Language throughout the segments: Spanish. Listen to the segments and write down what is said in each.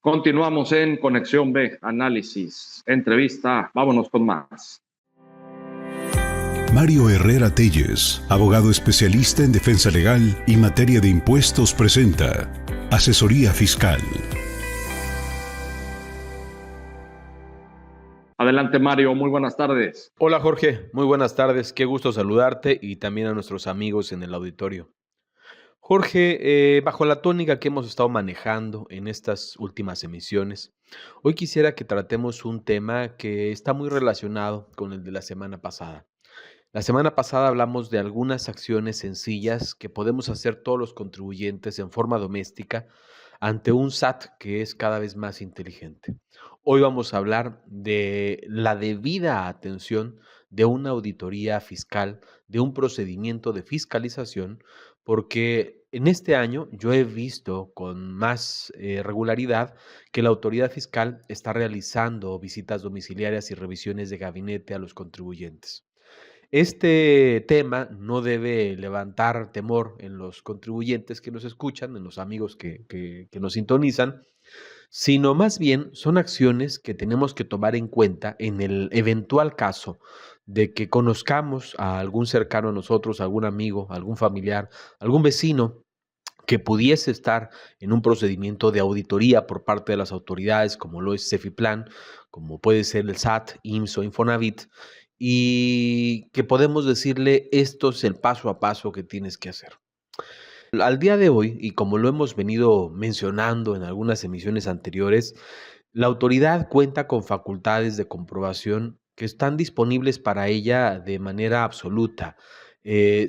Continuamos en Conexión B, análisis, entrevista. Vámonos con más. Mario Herrera Telles, abogado especialista en defensa legal y materia de impuestos, presenta Asesoría Fiscal. Adelante, Mario, muy buenas tardes. Hola, Jorge, muy buenas tardes. Qué gusto saludarte y también a nuestros amigos en el auditorio. Jorge, bajo la tónica que hemos estado manejando en estas últimas emisiones, hoy quisiera que tratemos un tema que está muy relacionado con el de la semana pasada. La semana pasada hablamos de algunas acciones sencillas que podemos hacer todos los contribuyentes en forma doméstica ante un SAT que es cada vez más inteligente. Hoy vamos a hablar de la debida atención de una auditoría fiscal, de un procedimiento de fiscalización, porque en este año yo he visto con más regularidad que la autoridad fiscal está realizando visitas domiciliarias y revisiones de gabinete a los contribuyentes. Este tema no debe levantar temor en los contribuyentes que nos escuchan, en los amigos que nos sintonizan, sino más bien son acciones que tenemos que tomar en cuenta en el eventual caso de que conozcamos a algún cercano a nosotros, algún amigo, algún familiar, algún vecino que pudiese estar en un procedimiento de auditoría por parte de las autoridades, como lo es Cefiplan, como puede ser el SAT, IMSS o Infonavit, y que podemos decirle, esto es el paso a paso que tienes que hacer. Al día de hoy, y como lo hemos venido mencionando en algunas emisiones anteriores, la autoridad cuenta con facultades de comprobación que están disponibles para ella de manera absoluta.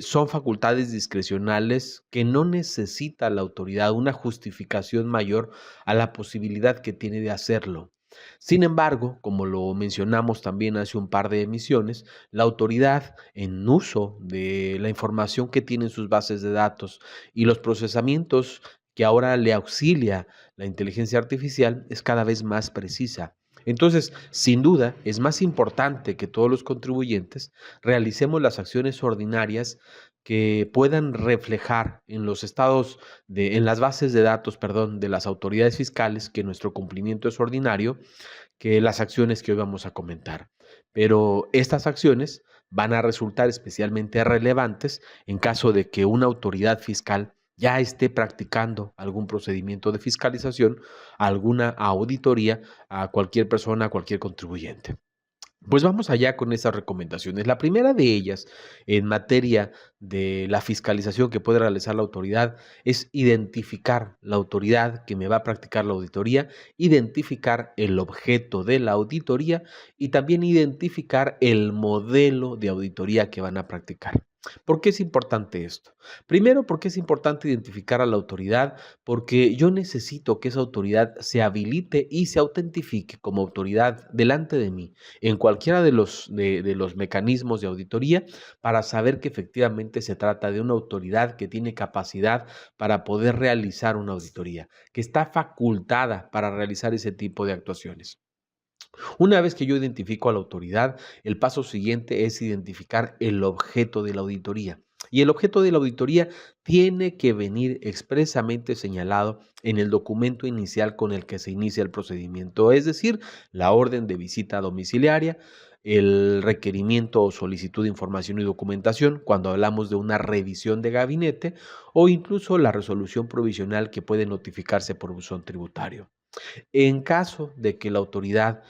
Son facultades discrecionales que no necesita la autoridad una justificación mayor a la posibilidad que tiene de hacerlo. Sin embargo, como lo mencionamos también hace un par de emisiones, la autoridad, en uso de la información que tiene en sus bases de datos y los procesamientos que ahora le auxilia la inteligencia artificial, es cada vez más precisa. Entonces, sin duda, es más importante que todos los contribuyentes realicemos las acciones ordinarias que puedan reflejar en los en las bases de datos, perdón, de las autoridades fiscales que nuestro cumplimiento es ordinario, que las acciones que hoy vamos a comentar. Pero estas acciones van a resultar especialmente relevantes en caso de que una autoridad fiscal ya esté practicando algún procedimiento de fiscalización, alguna auditoría a cualquier persona, a cualquier contribuyente. Pues vamos allá con esas recomendaciones. La primera de ellas, en materia de la fiscalización que puede realizar la autoridad, es identificar la autoridad que me va a practicar la auditoría, identificar el objeto de la auditoría y también identificar el modelo de auditoría que van a practicar. ¿Por qué es importante esto? Primero, porque es importante identificar a la autoridad, porque yo necesito que esa autoridad se habilite y se autentifique como autoridad delante de mí en cualquiera de los mecanismos de auditoría para saber que efectivamente se trata de una autoridad que tiene capacidad para poder realizar una auditoría, que está facultada para realizar ese tipo de actuaciones. Una vez que yo identifico a la autoridad, el paso siguiente es identificar el objeto de la auditoría. Y el objeto de la auditoría tiene que venir expresamente señalado en el documento inicial con el que se inicia el procedimiento, es decir, la orden de visita domiciliaria, el requerimiento o solicitud de información y documentación cuando hablamos de una revisión de gabinete o incluso la resolución provisional que puede notificarse por buzón tributario. En caso de que la autoridad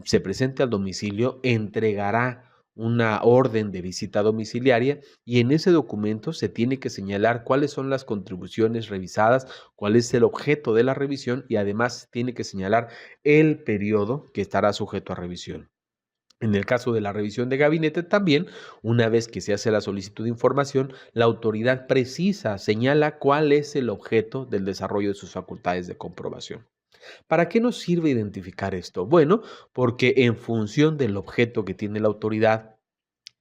se presente al domicilio, entregará una orden de visita domiciliaria y en ese documento se tiene que señalar cuáles son las contribuciones revisadas, cuál es el objeto de la revisión y además tiene que señalar el periodo que estará sujeto a revisión. En el caso de la revisión de gabinete también, una vez que se hace la solicitud de información, la autoridad precisa, señala cuál es el objeto del desarrollo de sus facultades de comprobación. ¿Para qué nos sirve identificar esto? Bueno, porque en función del objeto que tiene la autoridad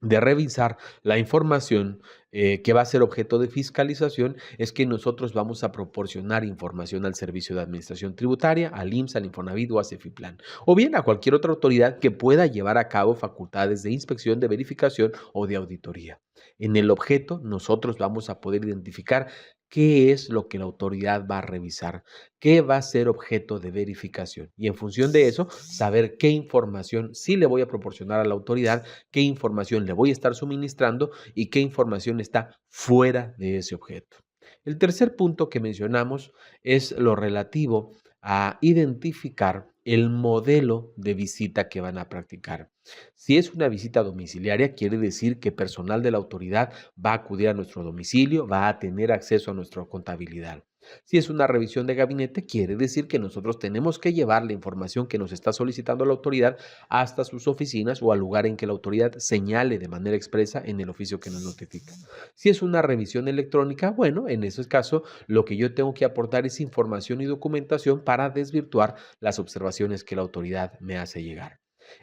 de revisar la información que va a ser objeto de fiscalización, es que nosotros vamos a proporcionar información al Servicio de Administración Tributaria, al IMSS, al Infonavit o a Cefiplan, o bien a cualquier otra autoridad que pueda llevar a cabo facultades de inspección, de verificación o de auditoría. En el objeto, nosotros vamos a poder identificar qué es lo que la autoridad va a revisar, qué va a ser objeto de verificación. Y en función de eso, saber qué información sí le voy a proporcionar a la autoridad, qué información le voy a estar suministrando y qué información está fuera de ese objeto. El tercer punto que mencionamos es lo relativo a identificar el modelo de visita que van a practicar. Si es una visita domiciliaria, quiere decir que personal de la autoridad va a acudir a nuestro domicilio, va a tener acceso a nuestra contabilidad. Si es una revisión de gabinete, quiere decir que nosotros tenemos que llevar la información que nos está solicitando la autoridad hasta sus oficinas o al lugar en que la autoridad señale de manera expresa en el oficio que nos notifica. Si es una revisión electrónica, bueno, en ese caso, lo que yo tengo que aportar es información y documentación para desvirtuar las observaciones que la autoridad me hace llegar.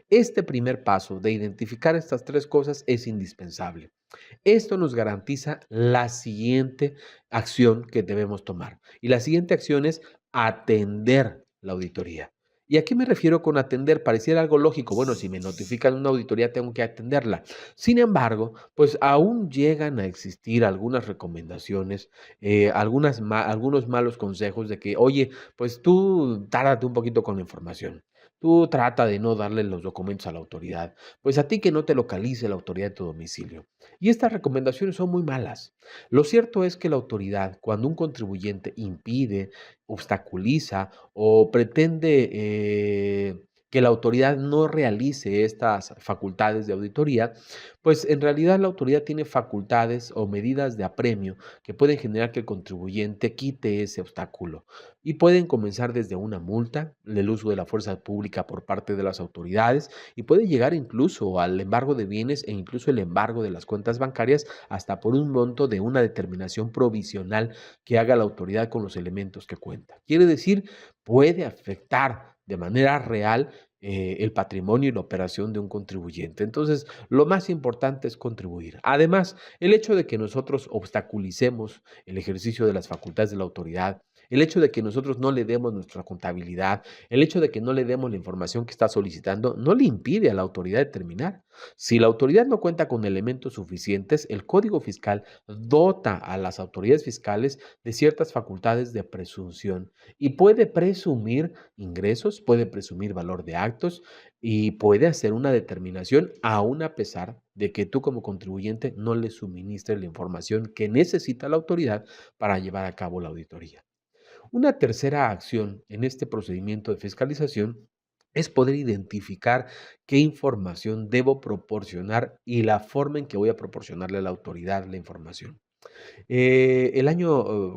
Este primer paso de identificar estas tres cosas es indispensable. Esto nos garantiza la siguiente acción que debemos tomar. Y la siguiente acción es atender la auditoría. ¿Y a qué me refiero con atender? Pareciera algo lógico. Bueno, si me notifican una auditoría, tengo que atenderla. Sin embargo, pues aún llegan a existir algunas recomendaciones, algunos malos consejos de que, oye, pues tú tárdate un poquito con la información. Tú trata de no darle los documentos a la autoridad. Pues a ti que no te localice la autoridad de tu domicilio. Y estas recomendaciones son muy malas. Lo cierto es que la autoridad, cuando un contribuyente impide, obstaculiza o pretende que la autoridad no realice estas facultades de auditoría, pues en realidad la autoridad tiene facultades o medidas de apremio que pueden generar que el contribuyente quite ese obstáculo y pueden comenzar desde una multa, el uso de la fuerza pública por parte de las autoridades y puede llegar incluso al embargo de bienes e incluso el embargo de las cuentas bancarias hasta por un monto de una determinación provisional que haga la autoridad con los elementos que cuenta. Quiere decir, puede afectar de manera real el patrimonio y la operación de un contribuyente. Entonces, lo más importante es contribuir. Además, el hecho de que nosotros obstaculicemos el ejercicio de las facultades de la autoridad, el hecho de que nosotros no le demos nuestra contabilidad, el hecho de que no le demos la información que está solicitando, no le impide a la autoridad determinar. Si la autoridad no cuenta con elementos suficientes, el Código Fiscal dota a las autoridades fiscales de ciertas facultades de presunción y puede presumir ingresos, puede presumir valor de actos y puede hacer una determinación aún a pesar de que tú como contribuyente no le suministres la información que necesita la autoridad para llevar a cabo la auditoría. Una tercera acción en este procedimiento de fiscalización es poder identificar qué información debo proporcionar y la forma en que voy a proporcionarle a la autoridad la información.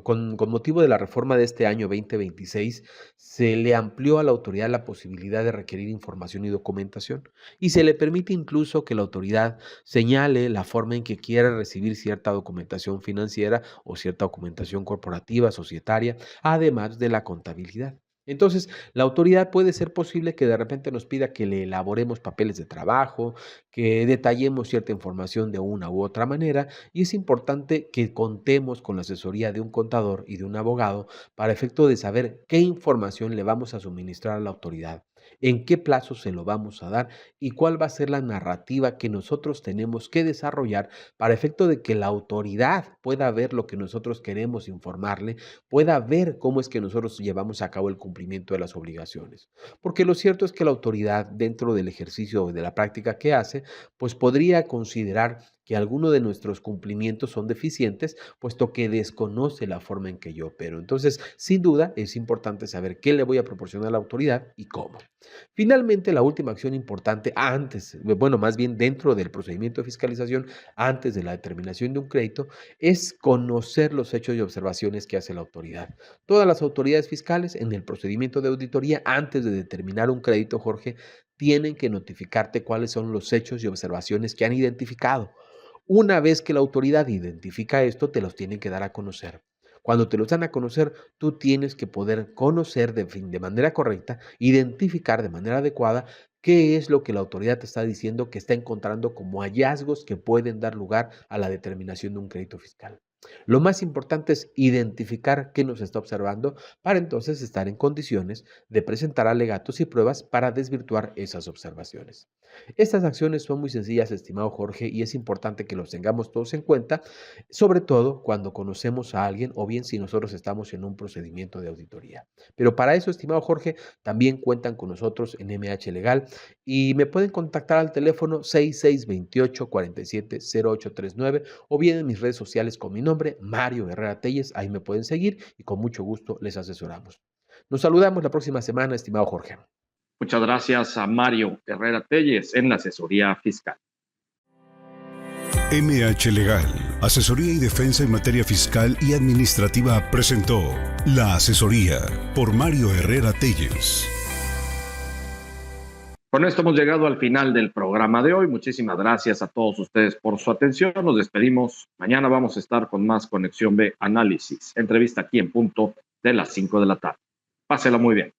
Con motivo de la reforma de este año 2026, se le amplió a la autoridad la posibilidad de requerir información y documentación y se le permite incluso que la autoridad señale la forma en que quiera recibir cierta documentación financiera o cierta documentación corporativa, societaria, además de la contabilidad. Entonces, la autoridad puede ser posible que de repente nos pida que le elaboremos papeles de trabajo, que detallemos cierta información de una u otra manera, y es importante que contemos con la asesoría de un contador y de un abogado para efecto de saber qué información le vamos a suministrar a la autoridad, en qué plazo se lo vamos a dar y cuál va a ser la narrativa que nosotros tenemos que desarrollar para efecto de que la autoridad pueda ver lo que nosotros queremos informarle, pueda ver cómo es que nosotros llevamos a cabo el cumplimiento de las obligaciones. Porque lo cierto es que la autoridad, dentro del ejercicio de la práctica que hace, pues podría considerar que alguno de nuestros cumplimientos son deficientes, puesto que desconoce la forma en que yo opero. Entonces, sin duda, es importante saber qué le voy a proporcionar a la autoridad y cómo. Finalmente, la última acción importante más bien dentro del procedimiento de fiscalización, antes de la determinación de un crédito, es conocer los hechos y observaciones que hace la autoridad. Todas las autoridades fiscales en el procedimiento de auditoría, antes de determinar un crédito, Jorge, tienen que notificarte cuáles son los hechos y observaciones que han identificado. Una vez que la autoridad identifica esto, te los tienen que dar a conocer. Cuando te los dan a conocer, tú tienes que poder conocer de manera correcta, identificar de manera adecuada qué es lo que la autoridad te está diciendo que está encontrando como hallazgos que pueden dar lugar a la determinación de un crédito fiscal. Lo más importante es identificar qué nos está observando para entonces estar en condiciones de presentar alegatos y pruebas para desvirtuar esas observaciones. Estas acciones son muy sencillas, estimado Jorge, y es importante que los tengamos todos en cuenta, sobre todo cuando conocemos a alguien o bien si nosotros estamos en un procedimiento de auditoría. Pero para eso, estimado Jorge, también cuentan con nosotros en MH Legal y me pueden contactar al teléfono 6628-470839 o bien en mis redes sociales con mi nombre, Mario Herrera Telles. Ahí me pueden seguir y con mucho gusto les asesoramos. Nos saludamos la próxima semana, estimado Jorge. Muchas gracias a Mario Herrera Telles en la asesoría fiscal. MH Legal, asesoría y defensa en materia fiscal y administrativa presentó La Asesoría por Mario Herrera Telles. Con esto hemos llegado al final del programa de hoy. Muchísimas gracias a todos ustedes por su atención. Nos despedimos. Mañana vamos a estar con más Conexión B Análisis. Entrevista aquí en punto de las 5 de la tarde. Pásela muy bien.